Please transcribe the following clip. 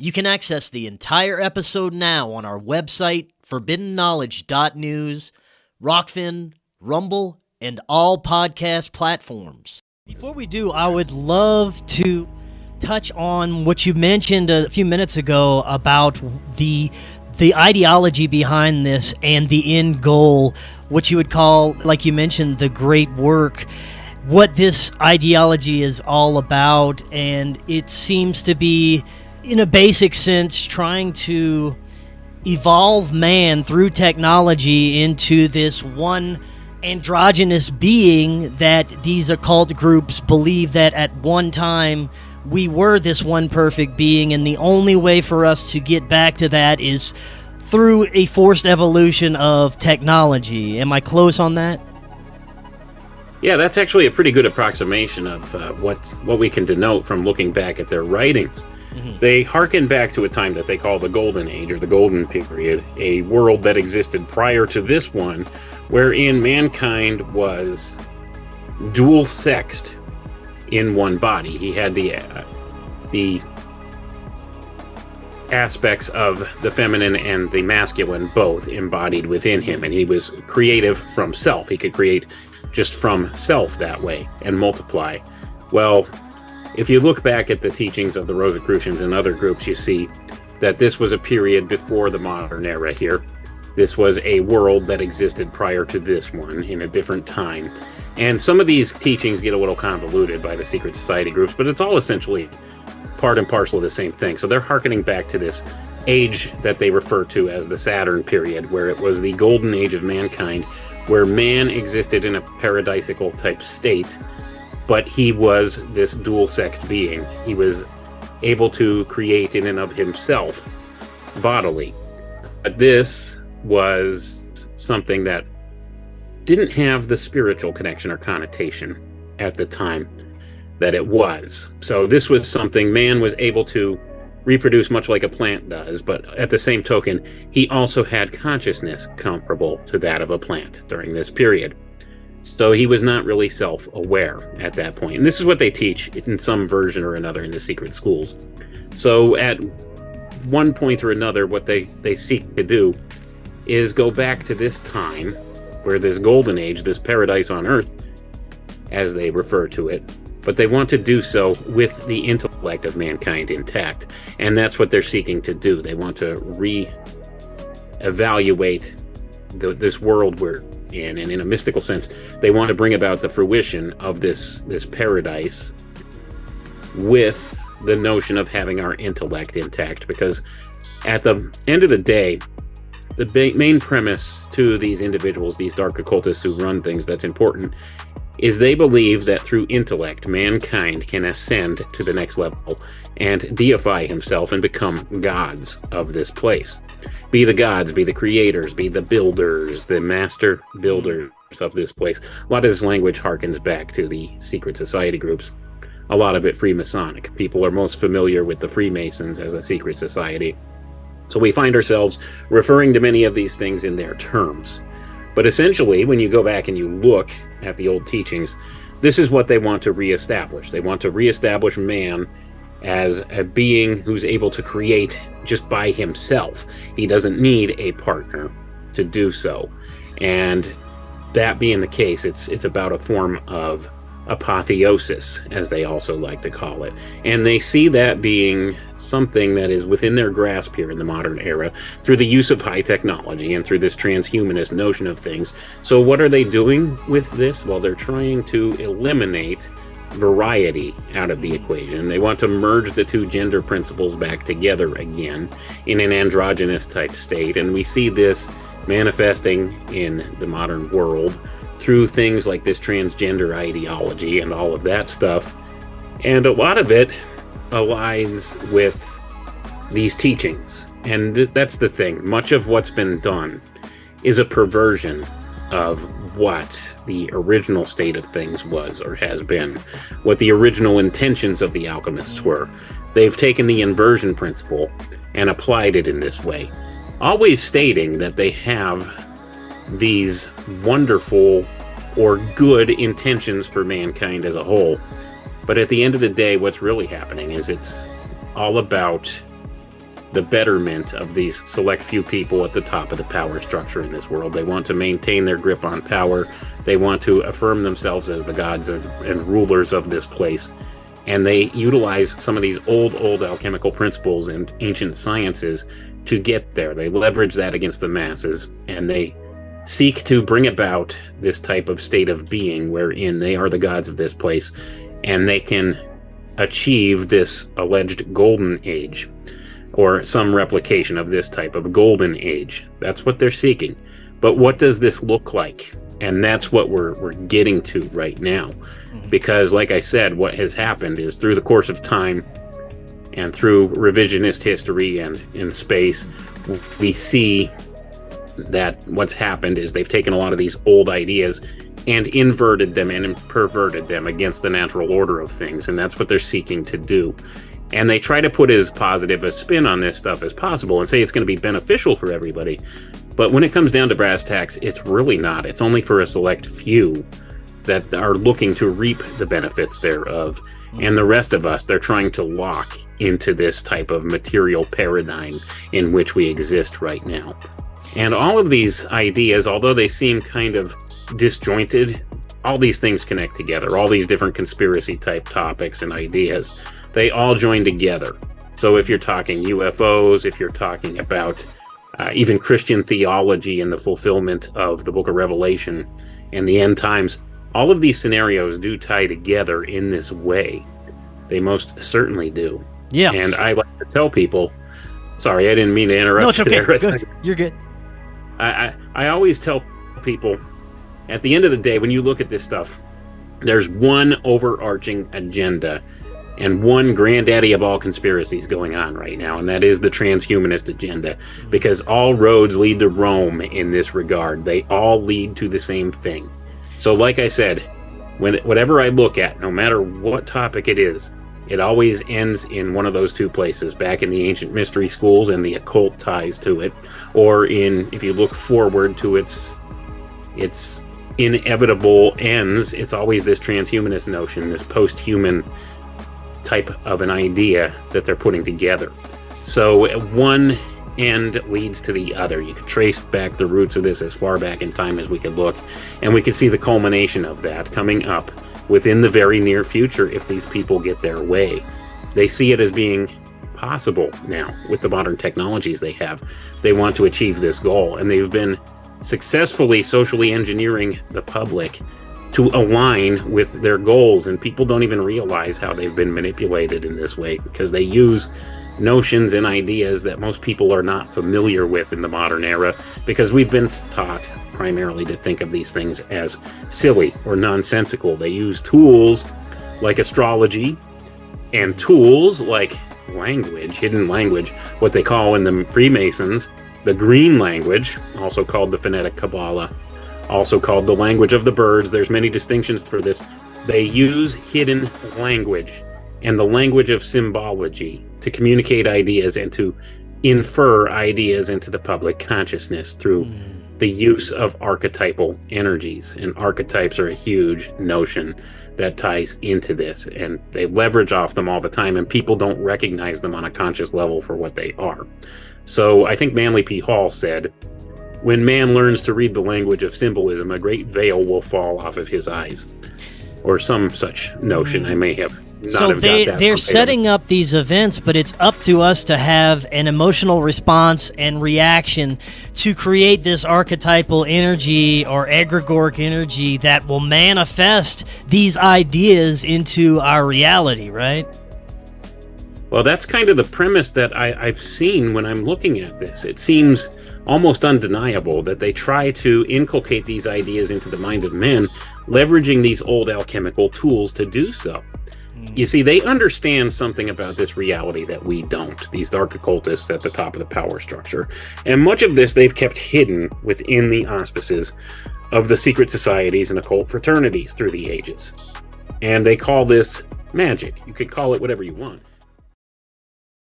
You can access the entire episode now on our website, forbiddenknowledge.news, Rokfin, Rumble, and all podcast platforms. Before we do, I would love to touch on what you mentioned a few minutes ago about the ideology behind this and the end goal, what you would call, like you mentioned, the great work, what this ideology is all about. And it seems to be, in a basic sense, trying to evolve man through technology into this one androgynous being that these occult groups believe that at one time we were this one perfect being, and the only way for us to get back to that is through a forced evolution of technology. Am I close on that? Yeah, that's actually a pretty good approximation of what we can denote from looking back at their writings. Mm-hmm. They hearken back to a time that they call the Golden Age, or the Golden Period, a world that existed prior to this one, wherein mankind was dual-sexed in one body. He had the aspects of the feminine and the masculine both embodied within him, and he was creative from self. He could create just from self that way and multiply. Well, if you look back at the teachings of the Rosicrucians and other groups, you see that this was a period before the modern era here. This was a world that existed prior to this one in a different time. And some of these teachings get a little convoluted by the secret society groups, but it's all essentially part and parcel of the same thing. So they're hearkening back to this age that they refer to as the Saturn period, where it was the golden age of mankind, where man existed in a paradisical type state, but he was this dual-sexed being. He was able to create in and of himself bodily. But this was something that didn't have the spiritual connection or connotation at the time that it was. So this was something man was able to reproduce much like a plant does, but at the same token, he also had consciousness comparable to that of a plant during this period. So he was not really self-aware at that point. And this is what they teach in some version or another in the secret schools. So at one point or another, what they seek to do is go back to this time where this golden age, this paradise on earth, as they refer to it, but they want to do so with the intellect of mankind intact. And that's what they're seeking to do. They want to re-evaluate this world we're in, and in a mystical sense, they want to bring about the fruition of this paradise with the notion of having our intellect intact. Because at the end of the day, the main premise to these individuals, these dark occultists who run things that's important, is they believe that through intellect, mankind can ascend to the next level and deify himself and become gods of this place. Be the gods, be the creators, be the builders, the master builders of this place. A lot of this language harkens back to the secret society groups. A lot of it Freemasonic. People are most familiar with the Freemasons as a secret society. So we find ourselves referring to many of these things in their terms. But essentially, when you go back and you look at the old teachings, this is what they want to reestablish. They want to reestablish man as a being who's able to create just by himself. He doesn't need a partner to do so. And that being the case, it's about a form of apotheosis, as they also like to call it. And they see that being something that is within their grasp here in the modern era through the use of high technology and through this transhumanist notion of things. So what are they doing with this? Well, they're trying to eliminate variety out of the equation. They want to merge the two gender principles back together again in an androgynous type state. And we see this manifesting in the modern world through things like this transgender ideology and all of that stuff. And a lot of it aligns with these teachings. And that's the thing. Much of what's been done is a perversion of what the original state of things was or has been, what the original intentions of the alchemists were. They've taken the inversion principle and applied it in this way, always stating that they have these wonderful or good intentions for mankind as a whole. But at the end of the day, what's really happening is it's all about the betterment of these select few people at the top of the power structure in this world. They want to maintain their grip on power. They want to affirm themselves as the gods and rulers of this place. And they utilize some of these old alchemical principles and ancient sciences to get there. They leverage that against the masses, and they seek to bring about this type of state of being wherein they are the gods of this place, and they can achieve this alleged golden age, or some replication of this type of golden age. That's what they're seeking. But what does this look like? And that's what we're getting to right now. Because, like I said, what has happened is through the course of time and through revisionist history and in space, we see that what's happened is they've taken a lot of these old ideas and inverted them and perverted them against the natural order of things. And that's what they're seeking to do. And they try to put as positive a spin on this stuff as possible and say it's going to be beneficial for everybody. But when it comes down to brass tacks, it's really not. It's only for a select few that are looking to reap the benefits thereof. And the rest of us, they're trying to lock into this type of material paradigm in which we exist right now. And all of these ideas, although they seem kind of disjointed, all these things connect together. All these different conspiracy type topics and ideas, they all join together. So if you're talking UFOs, if you're talking about even Christian theology and the fulfillment of the book of Revelation and the end times, all of these scenarios do tie together in this way. They most certainly do. Yeah. And I like to tell people, sorry, I didn't mean to interrupt. No, it's okay. you there. You're good. I always tell people, at the end of the day, when you look at this stuff, there's one overarching agenda and one granddaddy of all conspiracies going on right now, and that is the transhumanist agenda, because all roads lead to Rome in this regard. They all lead to the same thing. So like I said, whatever I look at, no matter what topic it is, it always ends in one of those two places, back in the ancient mystery schools and the occult ties to it, or in, if you look forward to its inevitable ends, it's always this transhumanist notion, this post-human type of an idea that they're putting together. So one end leads to the other. You could trace back the roots of this as far back in time as we could look, and we could see the culmination of that coming up within the very near future if these people get their way. They see it as being possible now with the modern technologies they have. They want to achieve this goal, and they've been successfully socially engineering the public to align with their goals, and people don't even realize how they've been manipulated in this way, because they use notions and ideas that most people are not familiar with in the modern era, because we've been taught primarily to think of these things as silly or nonsensical. They use tools like astrology and tools like language, hidden language, what they call in the Freemasons the green language, also called the phonetic Kabbalah, also called the language of the birds. There's many distinctions for this. They use hidden language and the language of symbology to communicate ideas and to infer ideas into the public consciousness through the use of archetypal energies. And archetypes are a huge notion that ties into this, and they leverage off them all the time, and people don't recognize them on a conscious level for what they are. So I think Manly P. Hall said, "When man learns to read the language of symbolism, a great veil will fall off of his eyes," or some such notion. I may have not so have got that. they're setting up these events, but it's up to us to have an emotional response and reaction to create this archetypal energy or egregoric energy that will manifest these ideas into our reality, right? Well, that's kind of the premise that I've seen when I'm looking at this. It seems almost undeniable that they try to inculcate these ideas into the minds of men, leveraging these old alchemical tools to do so. You see, they understand something about this reality that we don't, these dark occultists at the top of the power structure. And much of this they've kept hidden within the auspices of the secret societies and occult fraternities through the ages. And they call this magic. You could call it whatever you want.